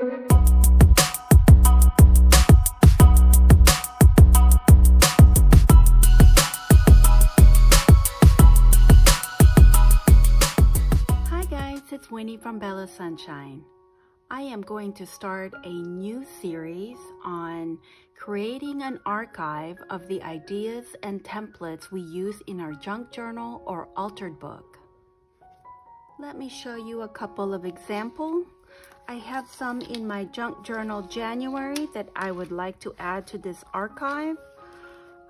It's Winnie from BellaSunshyn. I am going to start a new series on creating an archive of the ideas and templates we use in our junk journal or altered book. Let me show you a couple of examples. I have some in my junk journal January that I would like to add to this archive.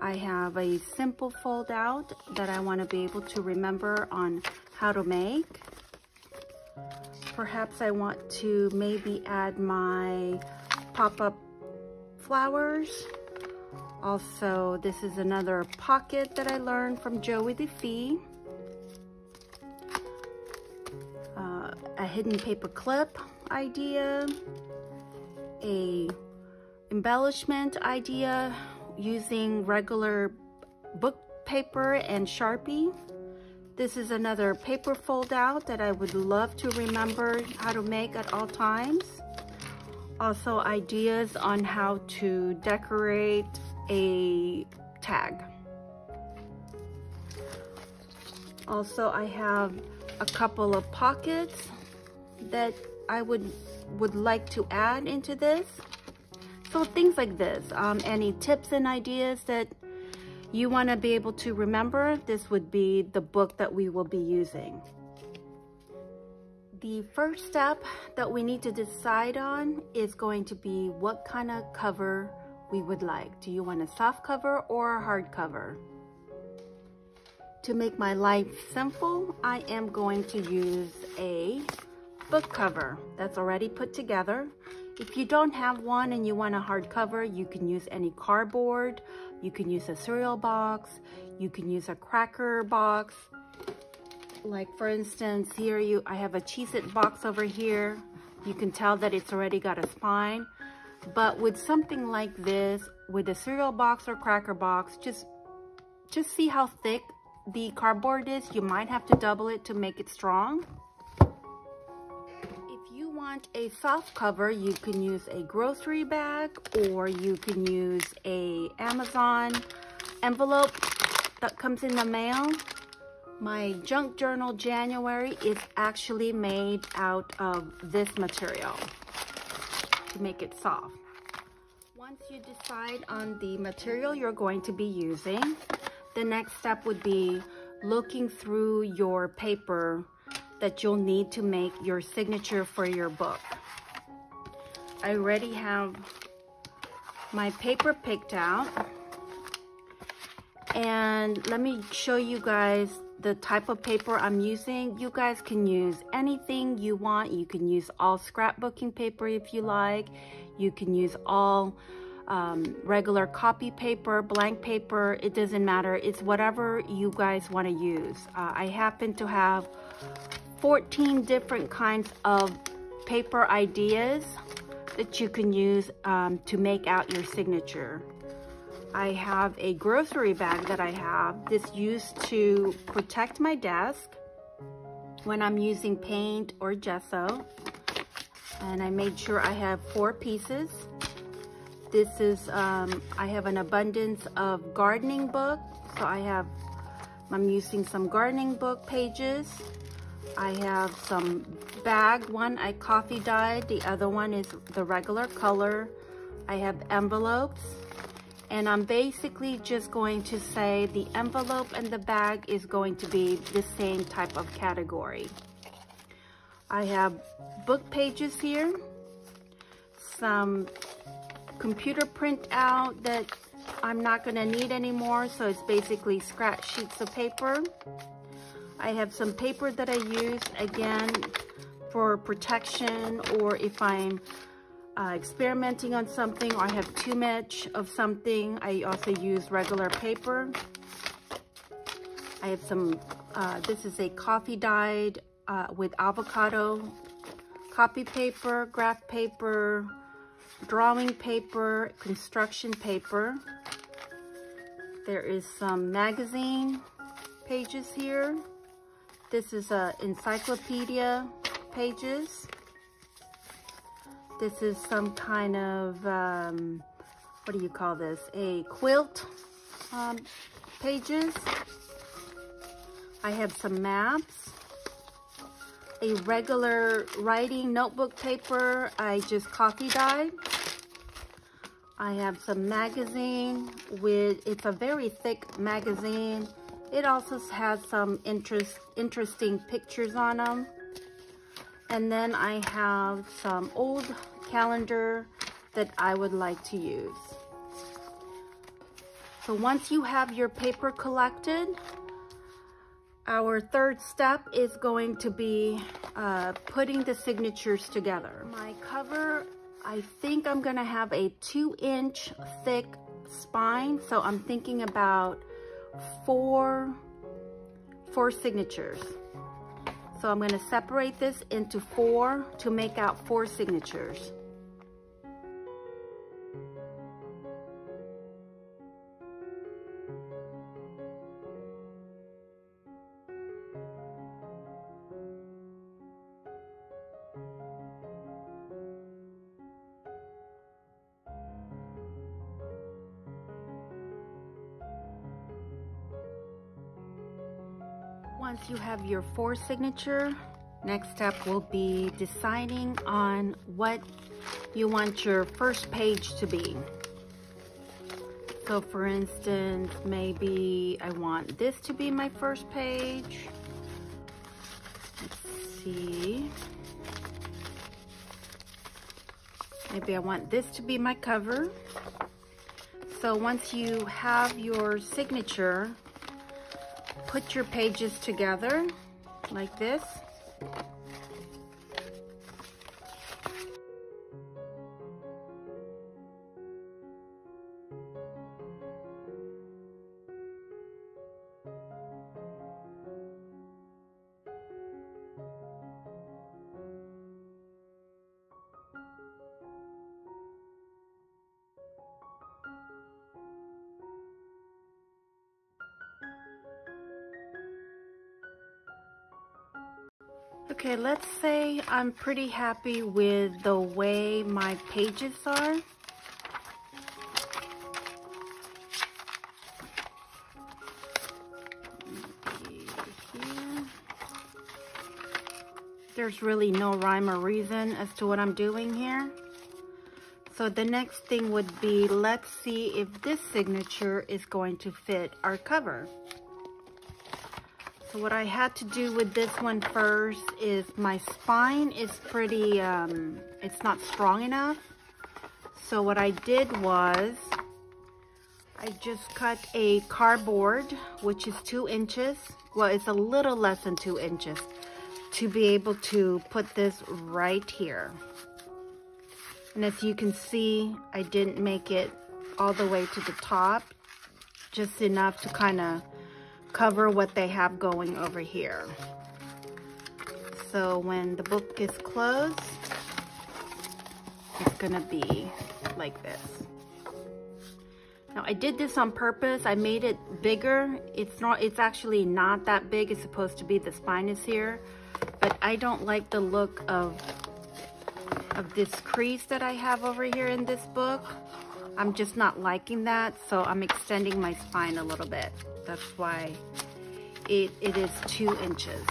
I have a simple fold out that I want to be able to remember on how to make. Perhaps I want to maybe add my pop-up flowers. Also, this is another pocket that I learned from Joey the Fee. A hidden paper clip idea. A embellishment idea using regular book paper and Sharpie. This is another paper fold out that I would love to remember how to make at all times. Also ideas on how to decorate a tag. Also I have a couple of pockets that I would like to add into this. So things like this, any tips and ideas that you want to be able to remember, this would be the book that we will be using. The first step that we need to decide on is going to be what kind of cover we would like. Do you want a soft cover or a hard cover? To make my life simple, I am going to use a book cover that's already put together. If you don't have one and you want a hard cover, you can use any cardboard. You can use a cereal box. You can use a cracker box. Like for instance, here I have a Cheez-It box over here. You can tell that it's already got a spine. But with something like this, with a cereal box or cracker box, just see how thick the cardboard is. You might have to double it to make it strong. Want a soft cover, you can use a grocery bag or you can use a Amazon envelope that comes in the mail. My junk journal January is actually made out of this material to make it soft. Once you decide on the material you're going to be using, the next step would be looking through your paper that you'll need to make your signature for your book. I already have my paper picked out. And let me show you guys the type of paper I'm using. You guys can use anything you want. You can use all scrapbooking paper if you like. You can use all regular copy paper, blank paper. It doesn't matter. It's whatever you guys want to use. I happen to have 14 different kinds of paper ideas that you can use to make out your signature. I have a grocery bag that I have. This used to protect my desk when I'm using paint or gesso. And I made sure I have 4 pieces. This is, I have an abundance of gardening book. So I'm using some gardening book pages. I have some bag, one I coffee dyed, the other one is the regular color. I have envelopes, and I'm basically just going to say the envelope and the bag is going to be the same type of category. I have book pages here, some computer printout that I'm not going to need anymore, so it's basically scratch sheets of paper. I have some paper that I use, again, for protection, or if I'm experimenting on something, or I have too much of something, I also use regular paper. I have some, this is a coffee dyed with avocado copy paper, graph paper, drawing paper, construction paper. There is some magazine pages here. This is encyclopedia pages. This is some kind of, what do you call this? A quilt pages. I have some maps. A regular writing notebook paper I just coffee dyed. I have some magazine with, it's a very thick magazine. It also has some interesting pictures on them. And then I have some old calendar that I would like to use. So once you have your paper collected, our third step is going to be putting the signatures together. My cover, I think I'm gonna have a 2-inch thick spine. So I'm thinking about four signatures. So I'm gonna separate this into 4 to make out 4 signatures. Once you have your 4 signature, next step will be deciding on what you want your first page to be. So for instance, maybe I want this to be my first page. Let's see. Maybe I want this to be my cover. So once you have your signature, put your pages together like this. Okay, let's say I'm pretty happy with the way my pages are. Here. There's really no rhyme or reason as to what I'm doing here. So the next thing would be, let's see if this signature is going to fit our cover. So what I had to do with this one first is my spine is pretty, it's not strong enough. So what I did was, I just cut a cardboard, which is 2 inches. Well, it's a little less than 2 inches, to be able to put this right here. And as you can see, I didn't make it all the way to the top, just enough to kind of cover what they have going over here. So when the book is closed, it's gonna be like this. Now I did this on purpose. I made it bigger. It's actually not that big. It's supposed to be, the spine is here, but I don't like the look of this crease that I have over here in this book. I'm just not liking that, so I'm extending my spine a little bit. That's why it is 2 inches.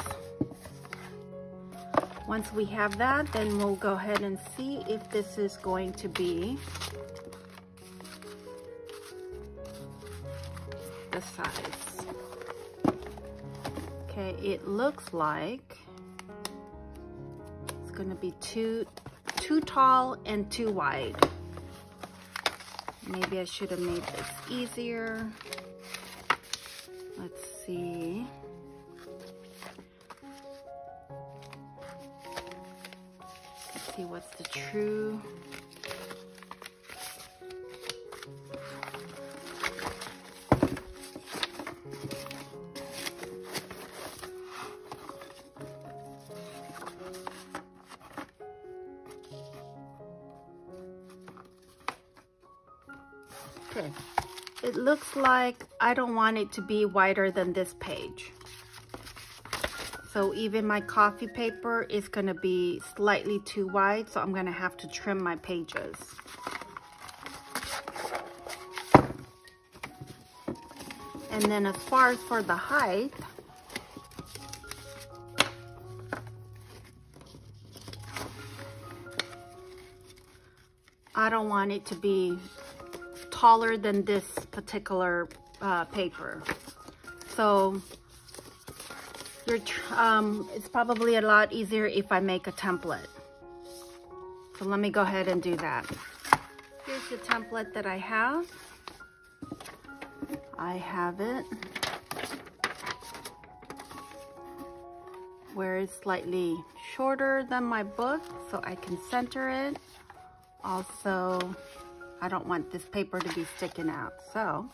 Once we have that, then we'll go ahead and see if this is going to be the size. Okay, it looks like it's gonna be too tall and too wide. Maybe I should have made this easier. Let's see. Let's see what's the true. Okay. It looks like I don't want it to be wider than this page. So even my coffee paper is gonna be slightly too wide, so I'm gonna have to trim my pages. And then as far as for the height, I don't want it to be taller than this particular paper. So it's probably a lot easier if I make a template. So let me go ahead and do that. Here's the template that I have. I have it where it's slightly shorter than my book, so I can center it. Also, I don't want this paper to be sticking out, so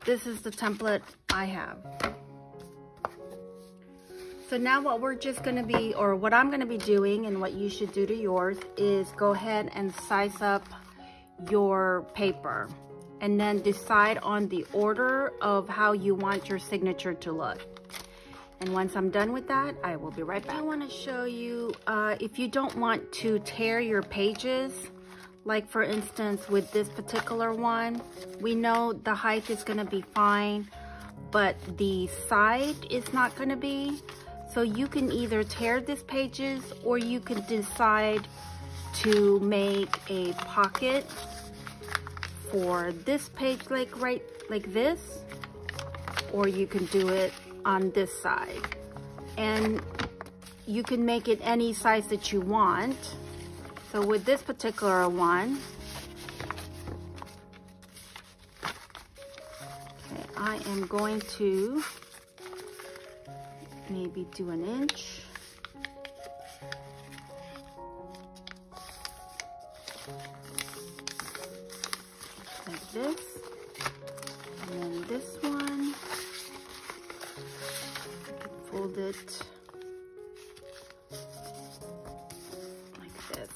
this is the template I have. So now what we're just gonna be, or what I'm gonna be doing, and what you should do to yours, is go ahead and size up your paper and then decide on the order of how you want your signature to look. And once I'm done with that, I will be right back. I want to show you, if you don't want to tear your pages, like for instance with this particular one, we know the height is going to be fine, but the side is not going to be. So you can either tear these pages, or you can decide to make a pocket for this page, like this, or you can do it on this side, and you can make it any size that you want. So with this particular one, okay, I am going to maybe do an inch. Like this, and then this one, fold it like this.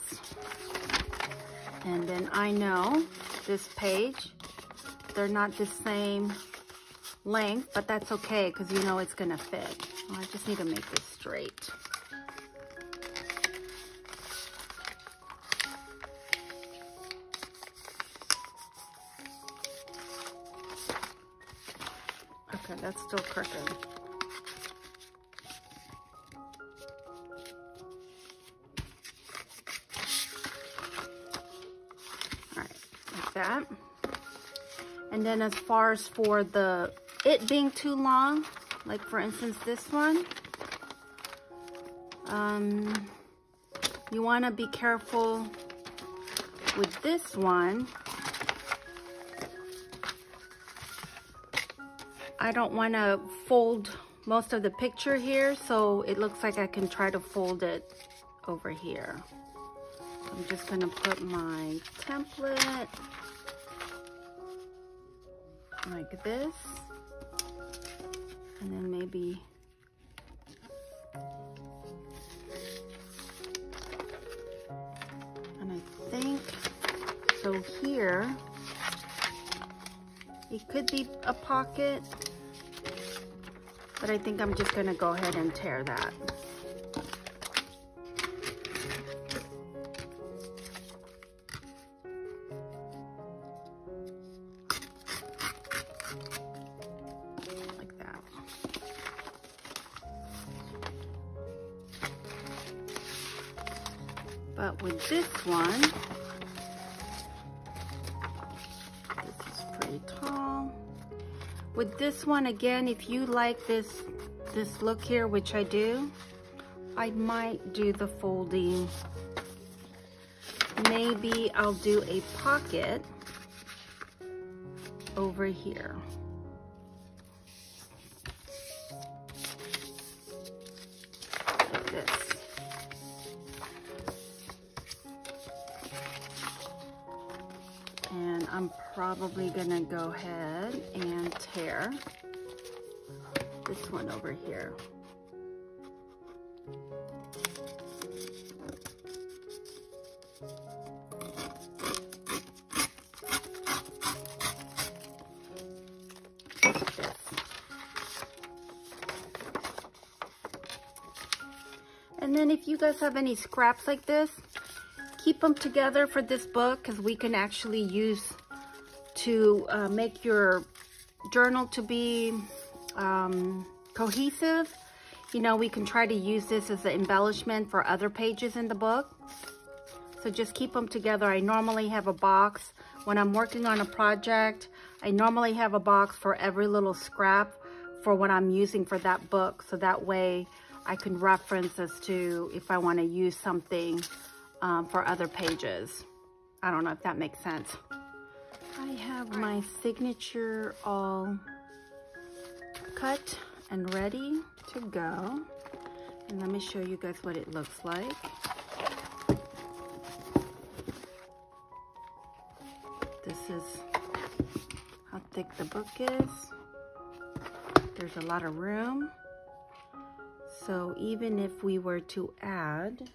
And then I know this page, they're not the same length, but that's okay because you know it's gonna fit. Oh, I just need to make this straight. Okay, that's still crooked. That. And then as far as for it being too long, like for instance this one, you want to be careful with this one. I don't want to fold most of the picture here, so it looks like I can try to fold it over here. I'm just going to put my template like this, and then maybe and I think so here it could be a pocket, but I think I'm just going to go ahead and tear that. But with this one, this is pretty tall. With this one, again, if you like this look here, which I do, I might do the folding. Maybe I'll do a pocket over here. Like this. And I'm probably gonna go ahead and tear this one over here. Like this. And then if you guys have any scraps like this, keep them together for this book, because we can actually use to make your journal to be cohesive. You know, we can try to use this as an embellishment for other pages in the book. So just keep them together. I normally have a box when I'm working on a project. I normally have a box for every little scrap for what I'm using for that book. So that way I can reference as to if I want to use something for other pages. I don't know if that makes sense. I have my signature all cut and ready to go. And let me show you guys what it looks like. This is how thick the book is. There's a lot of room. So even if we were to add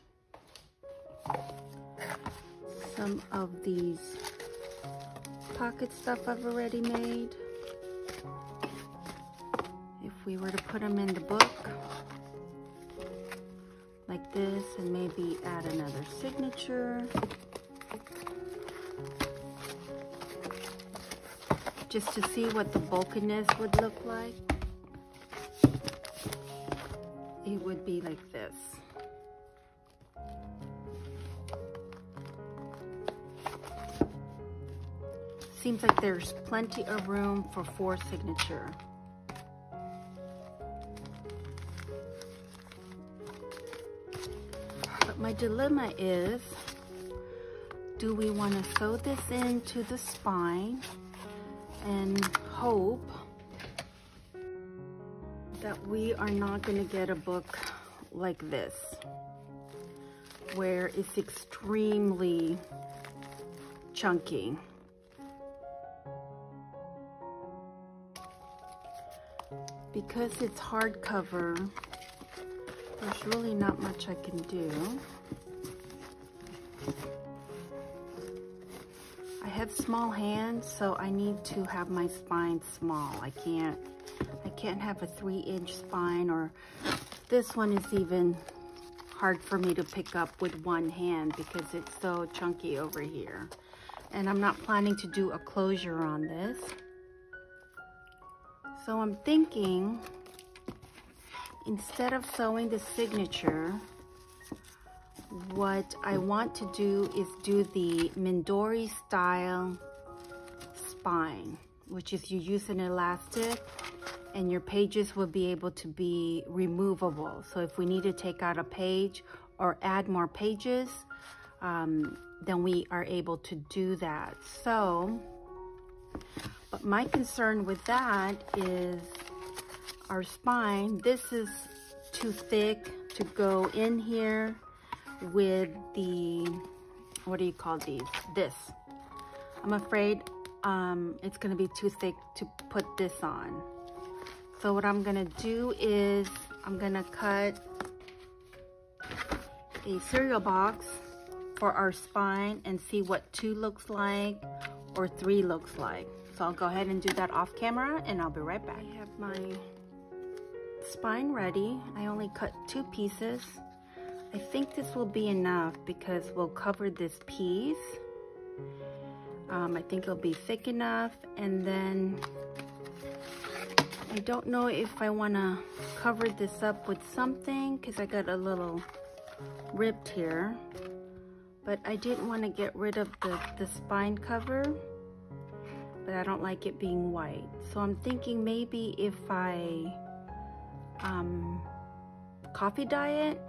some of these pocket stuff I've already made, if we were to put them in the book like this and maybe add another signature, just to see what the bulkiness would look like, it would be like this. Seems like there's plenty of room for 4 signature. But my dilemma is, do we want to sew this into the spine and hope that we are not going to get a book like this, where it's extremely chunky? Because it's hardcover, there's really not much I can do. I have small hands, so I need to have my spine small. I can't have a 3-inch spine, or this one is even hard for me to pick up with one hand because it's so chunky over here. And I'm not planning to do a closure on this. So I'm thinking, instead of sewing the signature, what I want to do is do the Mindori style spine, which is you use an elastic and your pages will be able to be removable. So if we need to take out a page or add more pages, then we are able to do that. So, but my concern with that is our spine. This is too thick to go in here with the, what do you call these? This. I'm afraid it's gonna be too thick to put this on. So what I'm gonna do is I'm gonna cut a cereal box for our spine and see what 2 looks like or 3 looks like. So I'll go ahead and do that off camera and I'll be right back. I have my spine ready. I only cut 2 pieces. I think this will be enough because we'll cover this piece. I think it'll be thick enough, and then I don't know if I want to cover this up with something because I got a little ripped here, but I didn't want to get rid of the spine cover, but I don't like it being white. So I'm thinking maybe if I coffee dye it,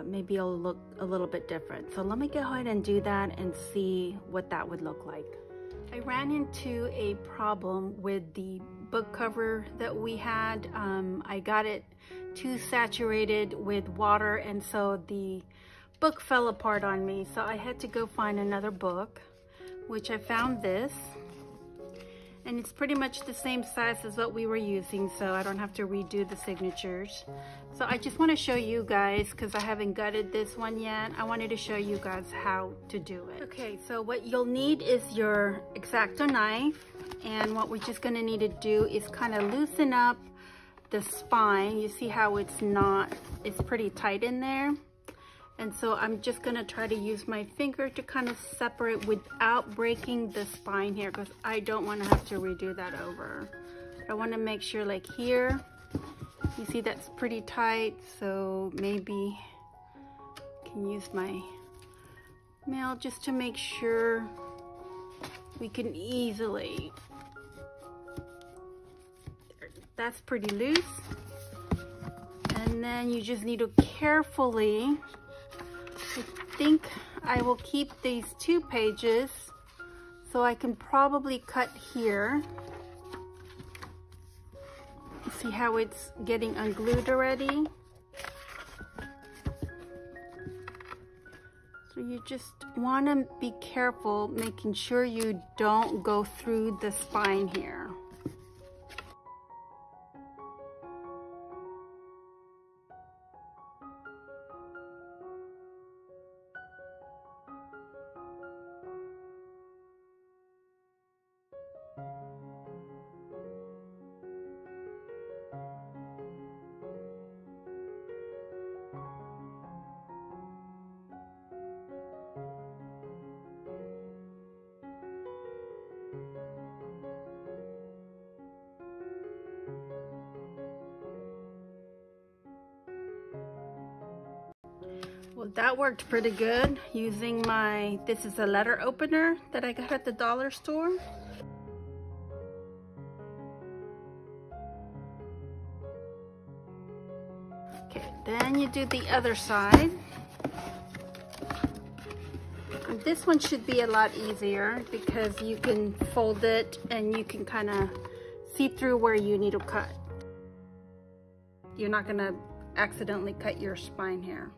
maybe it'll look a little bit different. So let me go ahead and do that and see what that would look like. I ran into a problem with the book cover that we had. I got it too saturated with water, and so the book fell apart on me. So I had to go find another book, which I found this. And it's pretty much the same size as what we were using, so I don't have to redo the signatures. So I just want to show you guys, because I haven't gutted this one yet, I wanted to show you guys how to do it. Okay, so what you'll need is your X-Acto knife, and what we're just going to need to do is kind of loosen up the spine. You see how it's pretty tight in there. And so I'm just gonna try to use my finger to kind of separate without breaking the spine here, because I don't wanna have to redo that over. I wanna make sure, like here, you see that's pretty tight, so maybe I can use my nail just to make sure we can easily. That's pretty loose. And then you just need to carefully, I think I will keep these 2 pages, so I can probably cut here. See how it's getting unglued already? So you just want to be careful, making sure you don't go through the spine here. Well, that worked pretty good using this is a letter opener that I got at the dollar store. Okay, then you do the other side. And this one should be a lot easier because you can fold it and you can kind of see through where you need to cut. You're not gonna accidentally cut your spine here.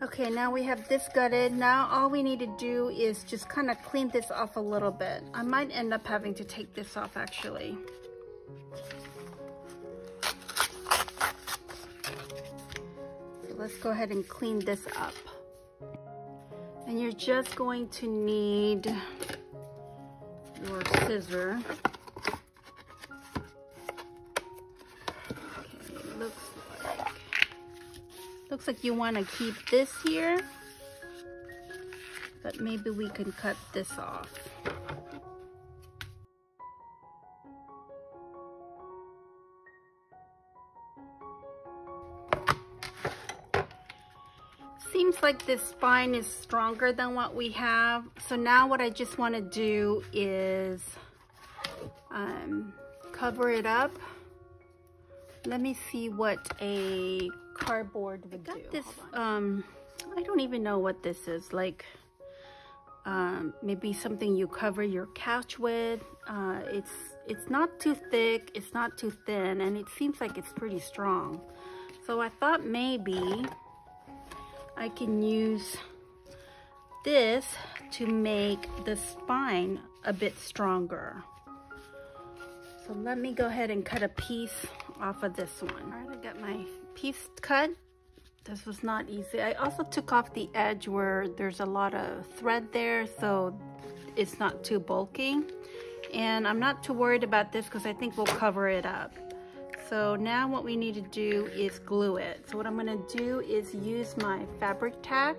Okay, now we have this gutted. Now all we need to do is just kind of clean this off a little bit. I might end up having to take this off actually. So let's go ahead and clean this up. And you're just going to need your scissor. Okay, looks like you want to keep this here, but maybe we can cut this off. Seems like this spine is stronger than what we have. So now what I just want to do is cover it up. Let me see what a cardboard would do. This, I don't even know what this is. Like, maybe something you cover your couch with. It's not too thick, it's not too thin, and it seems like it's pretty strong. So I thought maybe I can use this to make the spine a bit stronger. So let me go ahead and cut a piece off of this one. All right, I got my piece cut. This was not easy. I also took off the edge where there's a lot of thread there, so it's not too bulky. And I'm not too worried about this because I think we'll cover it up. So now what we need to do is glue it. So what I'm gonna do is use my fabric tack,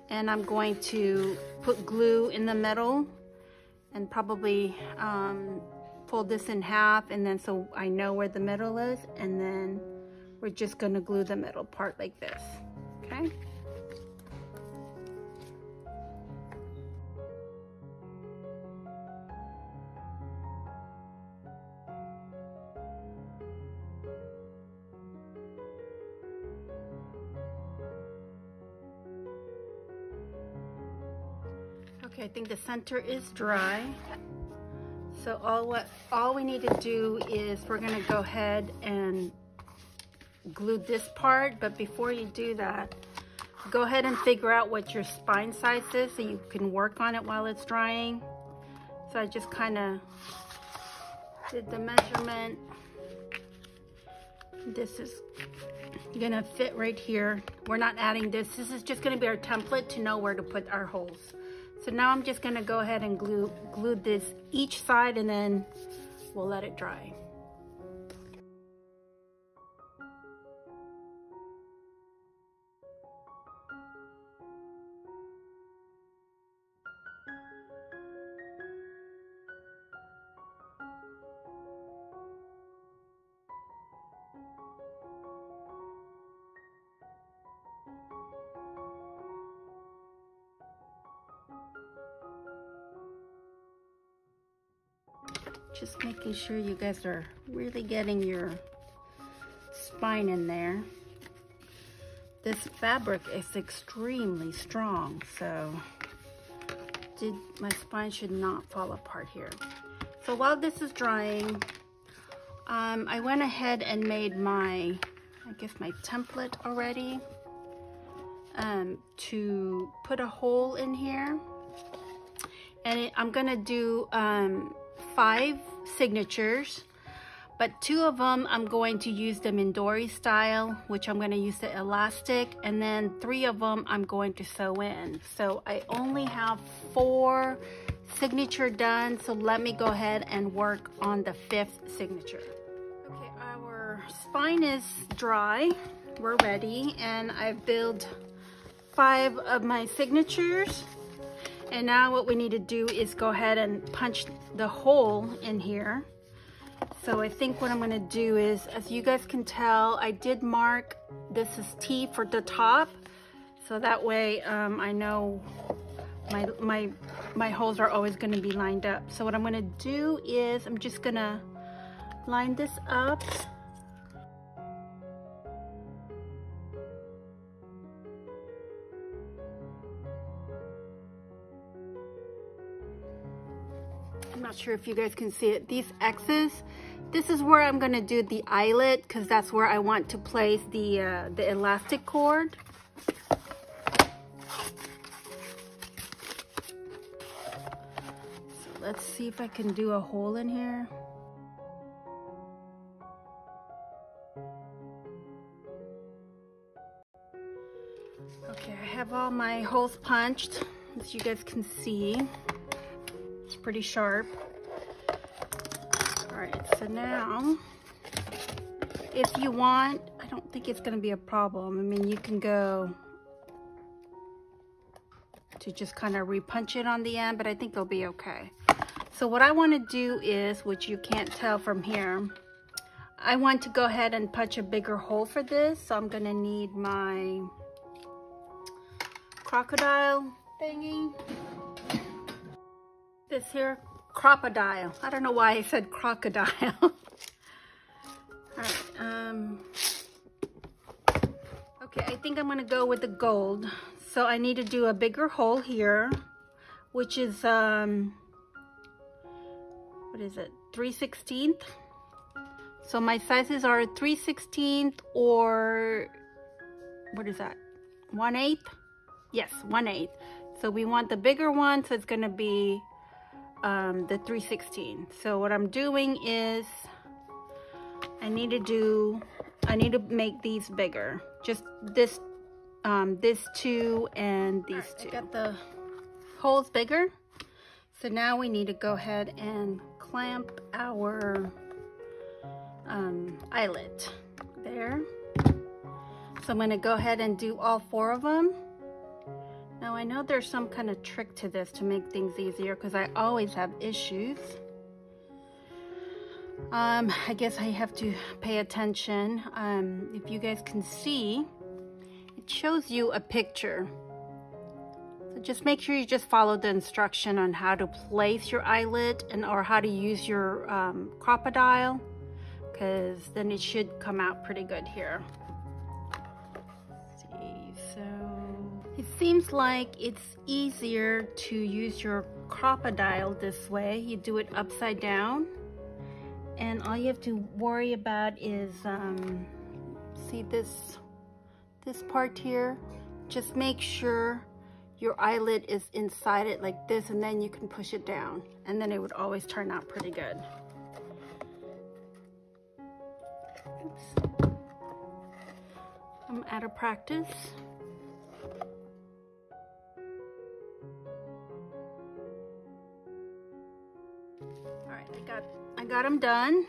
and I'm going to put glue in the middle and probably fold this in half, and then so I know where the middle is, and then we're just gonna glue the middle part like this, okay? Okay, I think the center is dry. So all we need to do is we're gonna go ahead and glue this part, but before you do that, go ahead and figure out what your spine size is so you can work on it while it's drying. So I just kind of did the measurement. This is gonna fit right here. We're not adding this. This is just gonna be our template to know where to put our holes. So now I'm just gonna go ahead and glue this each side, and then we'll let it dry. Just making sure you guys are really getting your spine in there. This fabric is extremely strong, so my spine should not fall apart here. So while this is drying, I went ahead and made my template already to put a hole in here. And I'm gonna do 5 signatures, but 2 of them I'm going to use them in dory style, which I'm going to use the elastic, and then 3 of them I'm going to sew in. So I only have 4 signature done, so let me go ahead and work on the 5th signature. Okay, our spine is dry, we're ready, and I've built 5 of my signatures. And now what we need to do is go ahead and punch the hole in here. So I think what I'm gonna do is, as you guys can tell, I did mark this is T for the top. So that way I know my holes are always gonna be lined up. So what I'm gonna do is I'm just gonna line this up. I'm not sure if you guys can see it. These X's, this is where I'm gonna do the eyelet, because that's where I want to place the elastic cord. So let's see if I can do a hole in here. Okay, I have all my holes punched, as you guys can see. It's pretty sharp. All right, so now, if you want, I don't think it's gonna be a problem. I mean, you can go to just kind of repunch it on the end, but I think it'll be okay. So what I wanna do is, which you can't tell from here, I want to go ahead and punch a bigger hole for this. So I'm gonna need my crocodile thingy. This here, crocodile. I don't know why I said crocodile. All right, okay, I think I'm gonna go with the gold. So I need to do a bigger hole here, which is, what is it, 3/16? So my sizes are 3/16 or, what is that, 1/8? Yes, 1/8. So we want the bigger one, so it's gonna be the 3/16. So what I'm doing is I need to make these bigger. Just this 2 and these 2. I got the holes bigger. So now we need to go ahead and clamp our eyelet there. So I'm gonna go ahead and do all 4 of them. Now I know there's some kind of trick to this to make things easier, because I always have issues. I guess I have to pay attention. If you guys can see, it shows you a picture. So just make sure you just follow the instruction on how to place your eyelet or how to use your crocodile, because then it should come out pretty good here. Let's see, so it seems like it's easier to use your crocodile this way. You do it upside down, and all you have to worry about is, see this part here? Just make sure your eyelet is inside it like this, and then you can push it down, and then it would always turn out pretty good. Oops. I'm out of practice. All right, I got them done.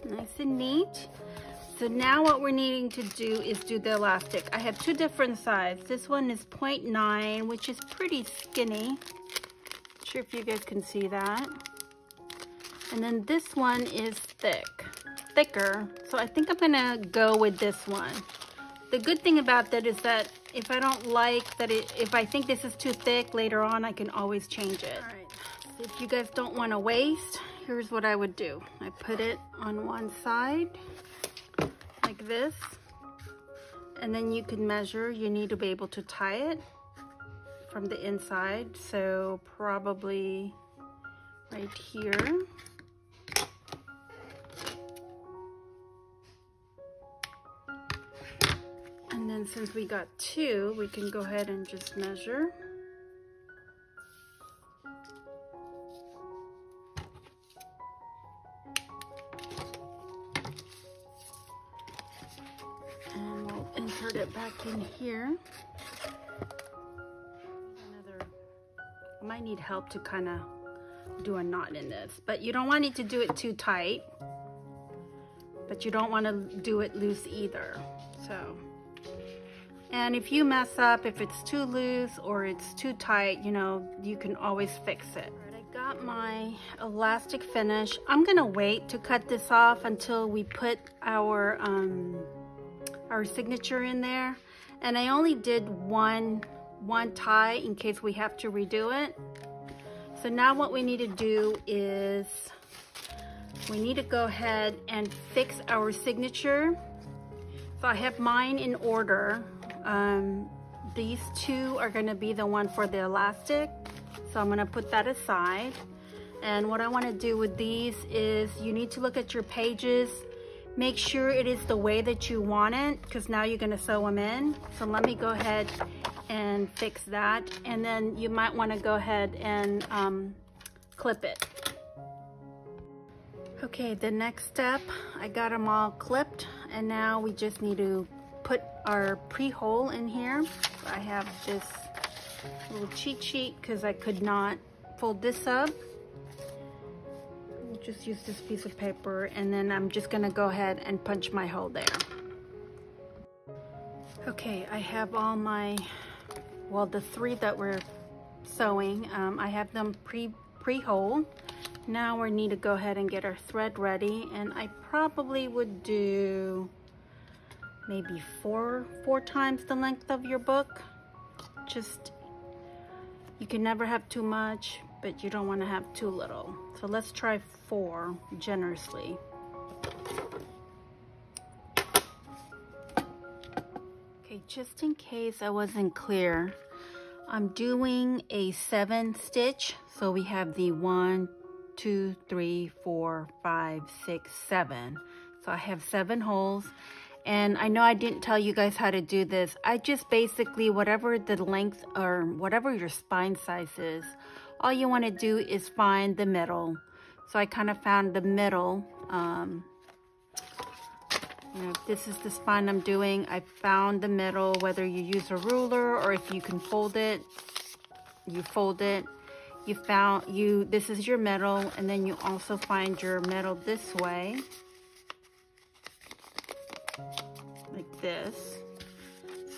Nice and neat. So now what we're needing to do is do the elastic. I have two different sizes. This one is 0.9, which is pretty skinny. Not sure if you guys can see that. And then this one is thicker. So I think I'm gonna go with this one. The good thing about that is that if I don't like that, if I think this is too thick later on, I can always change it. All right, so if you guys don't wanna waste, here's what I would do. I put it on one side, like this, and then you can measure. You need to be able to tie it from the inside, so probably right here. And then since we got two, we can go ahead and just measure. Insert it back in here. I might need help to kind of do a knot in this, but you don't want it to do it too tight, but you don't want to do it loose either. So, and if you mess up, if it's too loose or it's too tight, you know, you can always fix it. All right, I got my elastic finish. I'm gonna wait to cut this off until we put our signature in there, and I only did one tie in case we have to redo it. So now what we need to do is we need to go ahead and fix our signature. So I have mine in order. These two are going to be the one for the elastic, so I'm going to put that aside. And what I want to do with these is you need to look at your pages. Make sure it is the way that you want it, because now you're going to sew them in. So let me go ahead and fix that, and then you might want to go ahead and clip it. Okay, the next step, I got them all clipped, and now we just need to put our pre-hole in here. I have this little cheat sheet because I could not fold this up. Just use this piece of paper, and then I'm just gonna go ahead and punch my hole there. Okay, I have all my, well, the three that we're sewing, I have them pre-hole. Now we need to go ahead and get our thread ready, and I probably would do maybe four times the length of your book. Just, you can never have too much, but you don't want to have too little. So let's try 4 generously. Okay, just in case I wasn't clear, I'm doing a 7 stitch. So we have the 1, 2, 3, 4, 5, 6, 7. So I have 7 holes. And I know I didn't tell you guys how to do this. I just basically, whatever the length or whatever your spine size is, all you want to do is find the middle. So I kind of found the middle. You know, if this is the spine I'm doing, I found the middle, whether you use a ruler or if you can fold it, you fold it. This is your middle, and then you also find your middle this way. Like this,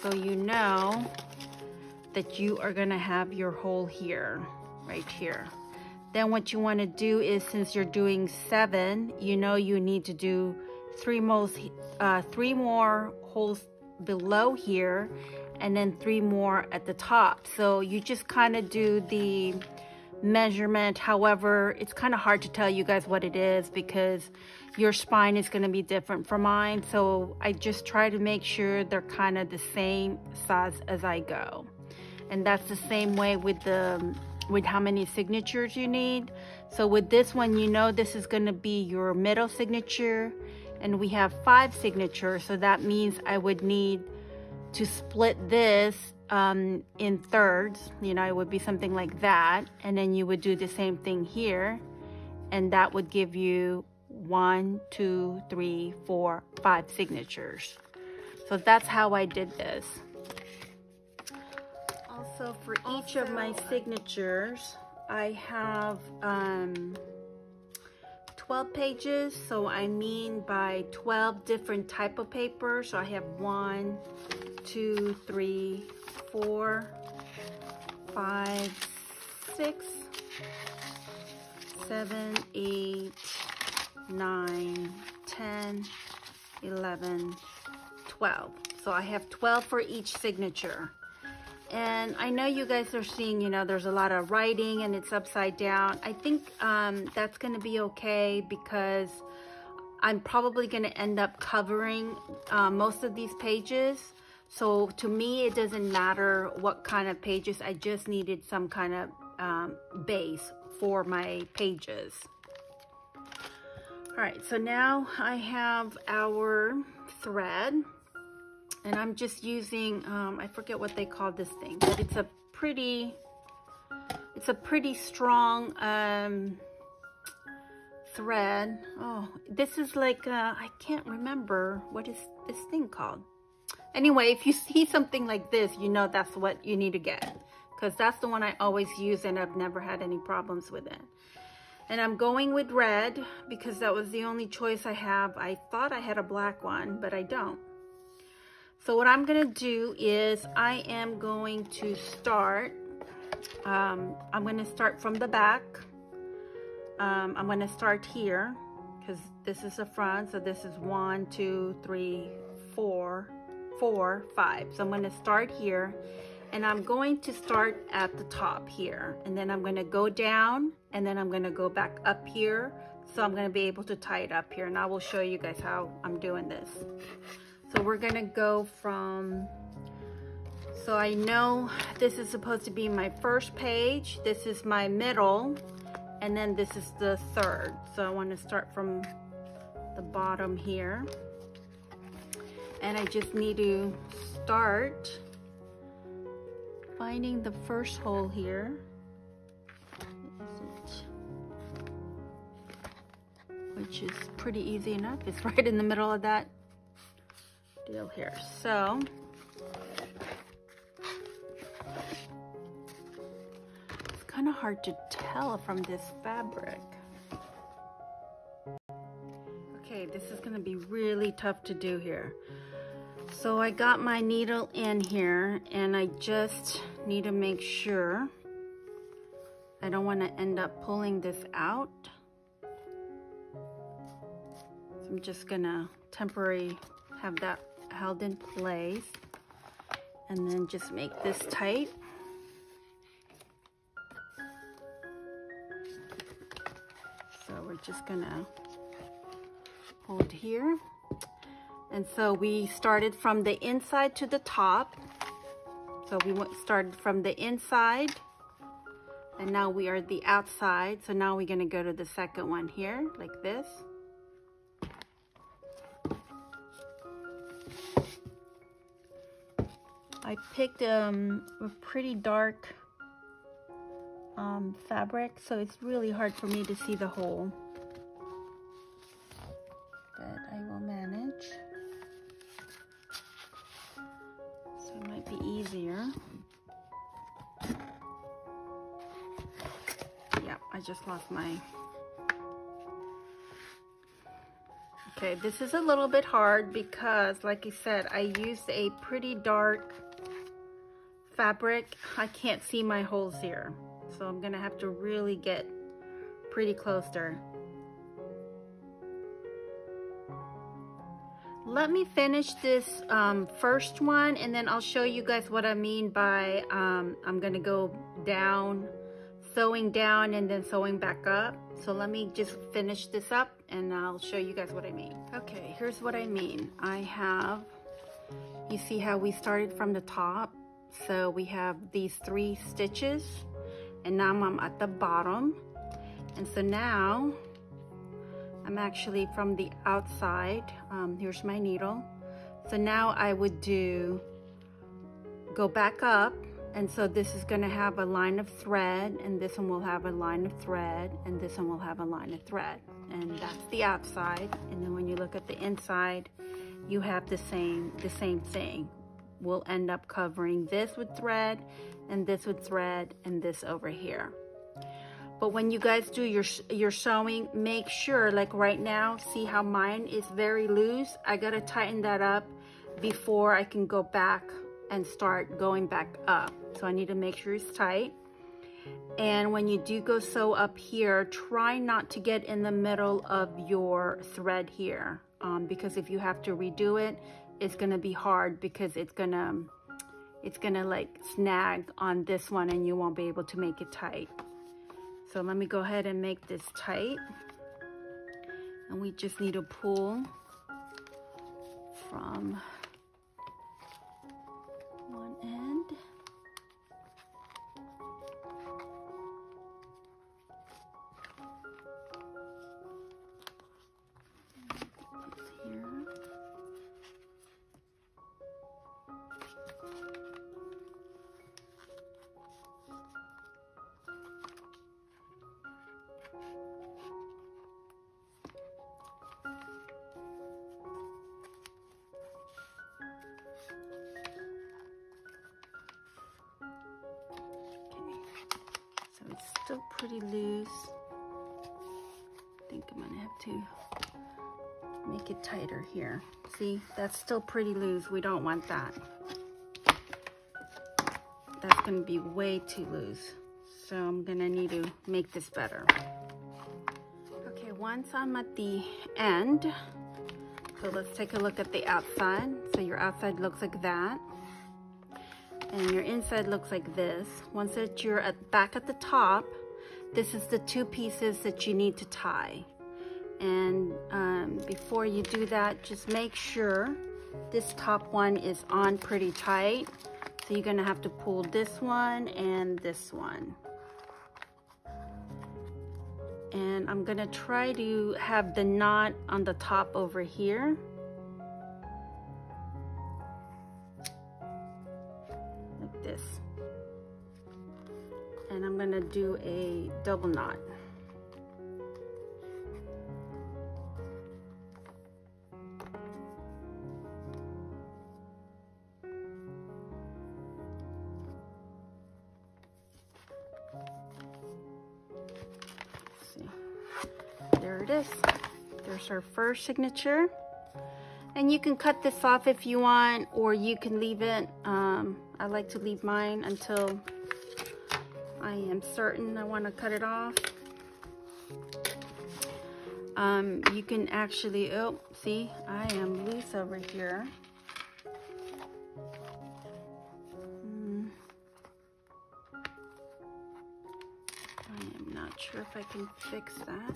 so you know that you are going to have your hole here, right here. Then what you want to do is, since you're doing 7, you know you need to do 3 more holes below here, and then 3 more at the top. So you just kind of do the measurement. However, it's kind of hard to tell you guys what it is because your spine is going to be different from mine. So I just try to make sure they're kind of the same size as I go. And that's the same way with how many signatures you need. So with this one, you know this is going to be your middle signature, and we have 5 signatures. So that means I would need to split this in thirds. You know, it would be something like that, and then you would do the same thing here, and that would give you 1, 2, 3, 4, 5 signatures. So that's how I did this. Also, for each of my signatures, I have 12 pages. So I mean by 12 different type of paper. So I have 1, 2, 3, 4, 5, 6, 7, 8, 9, 10, 11, 12. So I have 12 for each signature. And I know you guys are seeing, you know, there's a lot of writing and it's upside down. I think that's going to be okay because I'm probably going to end up covering most of these pages. So to me, it doesn't matter what kind of pages. I just needed some kind of base for my pages. All right, so now I have our thread. And I'm just using, I forget what they call this thing, but it's a pretty strong thread. Oh, this is like, I can't remember, what is this thing called? Anyway, if you see something like this, you know that's what you need to get. Because that's the one I always use and I've never had any problems with it. And I'm going with red because that was the only choice I have. I thought I had a black one, but I don't. So what I'm going to do is I am going to start, I'm going to start from the back. I'm going to start here because this is the front. So this is 1, 2, 3, 4, 5. So I'm going to start here and I'm going to start at the top here. And then I'm going to go down and then I'm going to go back up here. So I'm going to be able to tie it up here and I will show you guys how I'm doing this. So we're gonna go from, so I know this is supposed to be my first page, this is my middle, and then this is the third. So I wanna start from the bottom here. And I just need to start finding the first hole here. Which is pretty easy enough. It's right in the middle of that deal here. So it's kind of hard to tell from this fabric. Okay, this is going to be really tough to do here. So I got my needle in here and I just need to make sure I don't want to end up pulling this out. So I'm just gonna temporarily have that held in place and then just make this tight. So we're just gonna hold here. And so we started from the inside to the top. So we started from the inside and now we are the outside. So now we're gonna go to the second one here like this. I picked a pretty dark fabric, so it's really hard for me to see the hole. But I will manage. So it might be easier. Yeah, I just lost my... Okay, this is a little bit hard because, like I said, I used a pretty dark fabric. I can't see my holes here, so I'm gonna have to really get pretty close there. Let me finish this first one and then I'll show you guys what I mean by I'm gonna go down, sewing down and then sewing back up. So let me just finish this up and I'll show you guys what I mean. Okay, here's what I mean. I have, you see how we started from the top? So we have these 3 stitches and now I'm at the bottom. And so now I'm actually from the outside. Here's my needle. So now I would go back up. And so this is gonna have a line of thread and this one will have a line of thread and this one will have a line of thread. And that's the outside. And then when you look at the inside, you have the same thing. We'll end up covering this with thread and this with thread and this over here. But when you guys do your sewing, make sure, like right now, see how mine is very loose? I gotta tighten that up before I can go back and start going back up. So I need to make sure it's tight. And when you do go sew up here, try not to get in the middle of your thread here, because if you have to redo it, it's gonna be hard because it's gonna like snag on this one and you won't be able to make it tight. So let me go ahead and make this tight. And we just need to pull from one end. It's still pretty loose. I think I'm gonna have to make it tighter here. See, that's still pretty loose. We don't want that. That's gonna be way too loose. So I'm gonna need to make this better. Okay, once I'm at the end, so let's take a look at the outside. So your outside looks like that. And your inside looks like this. Once that you're back at the top, this is the two pieces that you need to tie. And before you do that, just make sure this top one is on pretty tight. So you're gonna have to pull this one and this one. And I'm gonna try to have the knot on the top over here. This, and I'm gonna do a double knot. Let's see, there it is. There's our first signature. And you can cut this off if you want, or you can leave it. I like to leave mine until I am certain I want to cut it off. You can actually, oh, see, I am loose over here. I am not sure if I can fix that.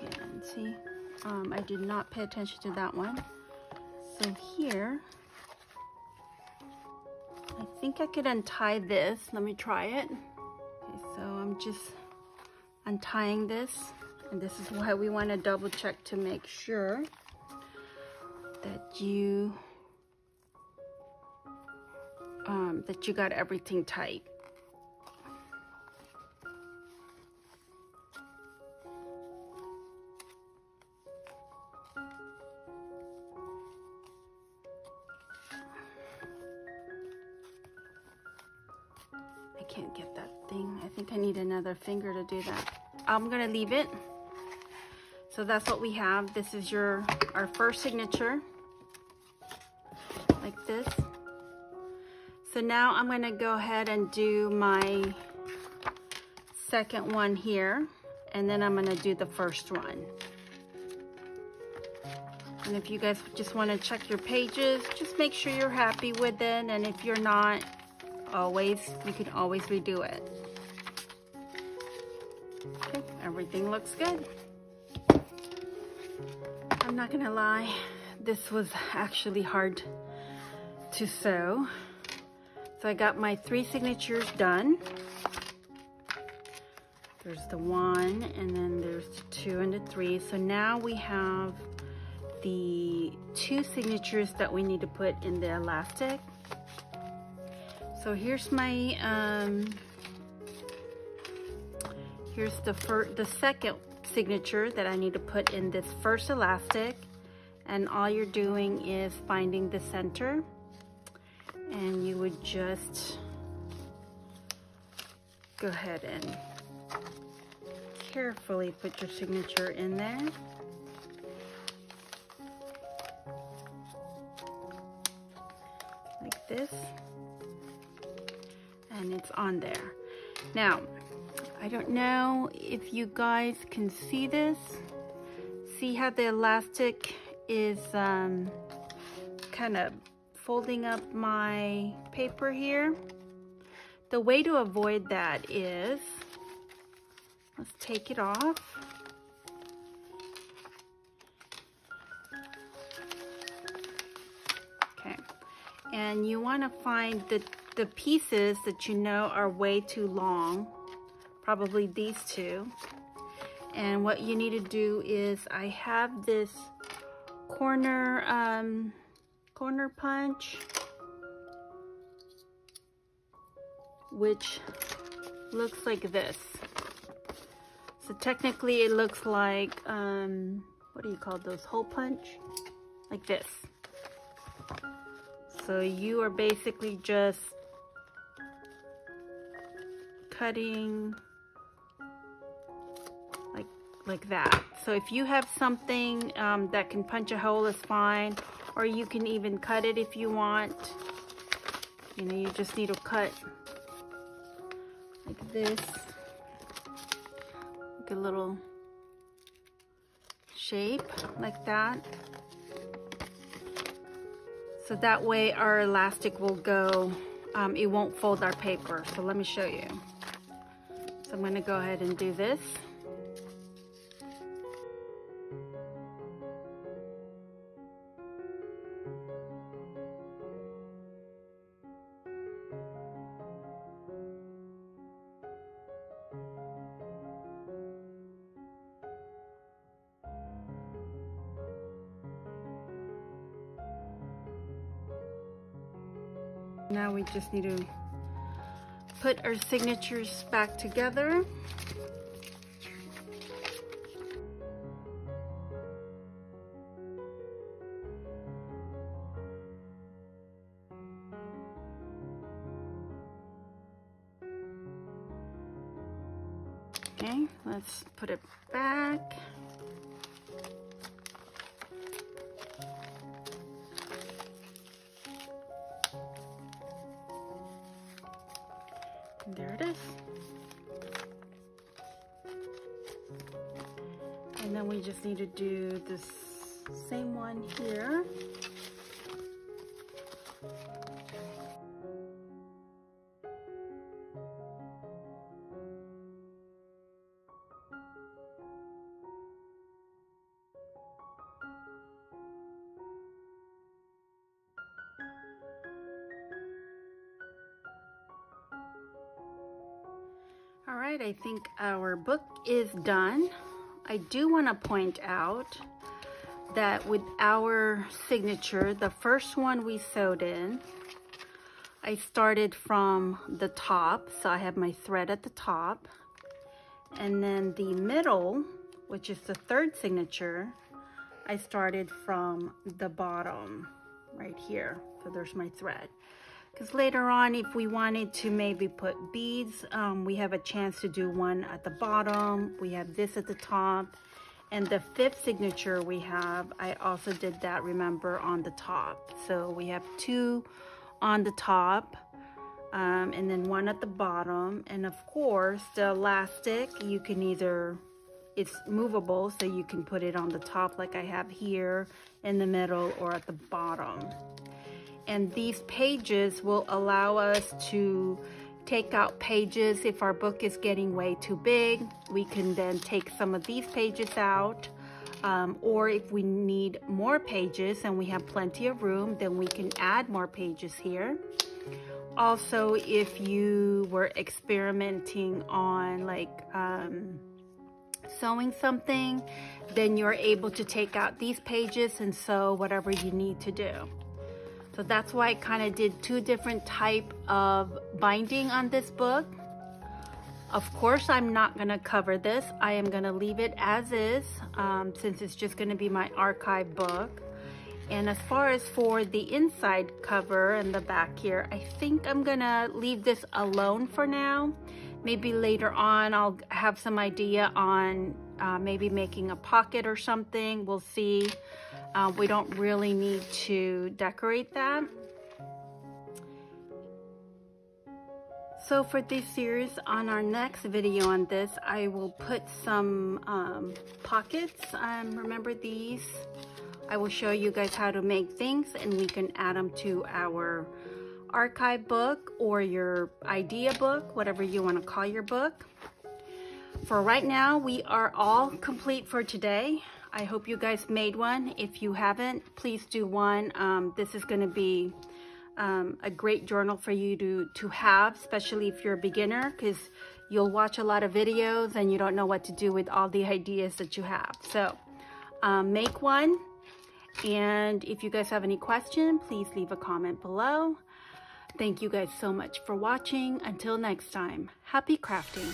Yeah, and see, I did not pay attention to that one. So here, I think I could untie this. Let me try it. Okay, so I'm just untying this, and this is why we want to double check to make sure that you got everything tight. Can't get that thing. I think I need another finger to do that. I'm gonna leave it. So that's what we have. This is our first signature, like this. So now I'm gonna go ahead and do my second one here, and then I'm gonna do the first one. And if you guys just want to check your pages, just make sure you're happy with it, and if you're not, you can always redo it. Okay, everything looks good. I'm not gonna lie, this was actually hard to sew. So I got my 3 signatures done. There's the 1, and then there's the 2 and the 3. So now we have the 2 signatures that we need to put in the elastic. So here's my, here's the second signature that I need to put in this first elastic, and all you're doing is finding the center, and you would just go ahead and carefully put your signature in there. Like this, and it's on there. Now, I don't know if you guys can see this. See how the elastic is kind of folding up my paper here? The way to avoid that is, let's take it off. Okay, and you want to find the pieces that you know are way too long, probably these two. And what you need to do is, I have this corner punch, which looks like this. So technically it looks like, what do you call those, hole punch? Like this. So you are basically just cutting like that. So if you have something that can punch a hole, is fine, or you can even cut it if you want. You know, you just need to cut like this, like a little shape like that. So that way our elastic will go, it won't fold our paper. So let me show you. So I'm going to go ahead and do this. Now we just need to put our signatures back together. Okay, let's put it back. There it is. And then we just need to do this same one here. All right, I think our book is done. I do want to point out that with our signature, the first one we sewed in, I started from the top, so I have my thread at the top, and then the middle, which is the third signature, I started from the bottom right here. So there's my thread. Because later on, if we wanted to maybe put beads, we have a chance to do one at the bottom. We have this at the top. And the fifth signature we have, I also did that, remember, on the top. So we have two on the top, and then one at the bottom. And of course, the elastic, you can either, it's movable, so you can put it on the top like I have here, in the middle, or at the bottom. And these pages will allow us to take out pages. If our book is getting way too big, we can then take some of these pages out. Or if we need more pages and we have plenty of room, then we can add more pages here. Also, if you were experimenting on like sewing something, then you're able to take out these pages and sew whatever you need to do. So that's why I kind of did two different type of binding on this book. Of course, I'm not gonna cover this. I am gonna leave it as is, since it's just gonna be my archive book. And as far as for the inside cover and the back here, I think I'm gonna leave this alone for now. Maybe later on I'll have some idea on maybe making a pocket or something. We'll see. We don't really need to decorate that. So for this series, on our next video on this, I will put some pockets. Remember these? I will show you guys how to make things, and we can add them to our archive book or your idea book, whatever you want to call your book. For right now, we are all complete for today. I hope you guys made one. If you haven't, please do one. This is going to be a great journal for you to have, especially if you're a beginner, because you'll watch a lot of videos and you don't know what to do with all the ideas that you have. So make one, and if you guys have any questions, please leave a comment below. Thank you guys so much for watching. Until next time, happy crafting.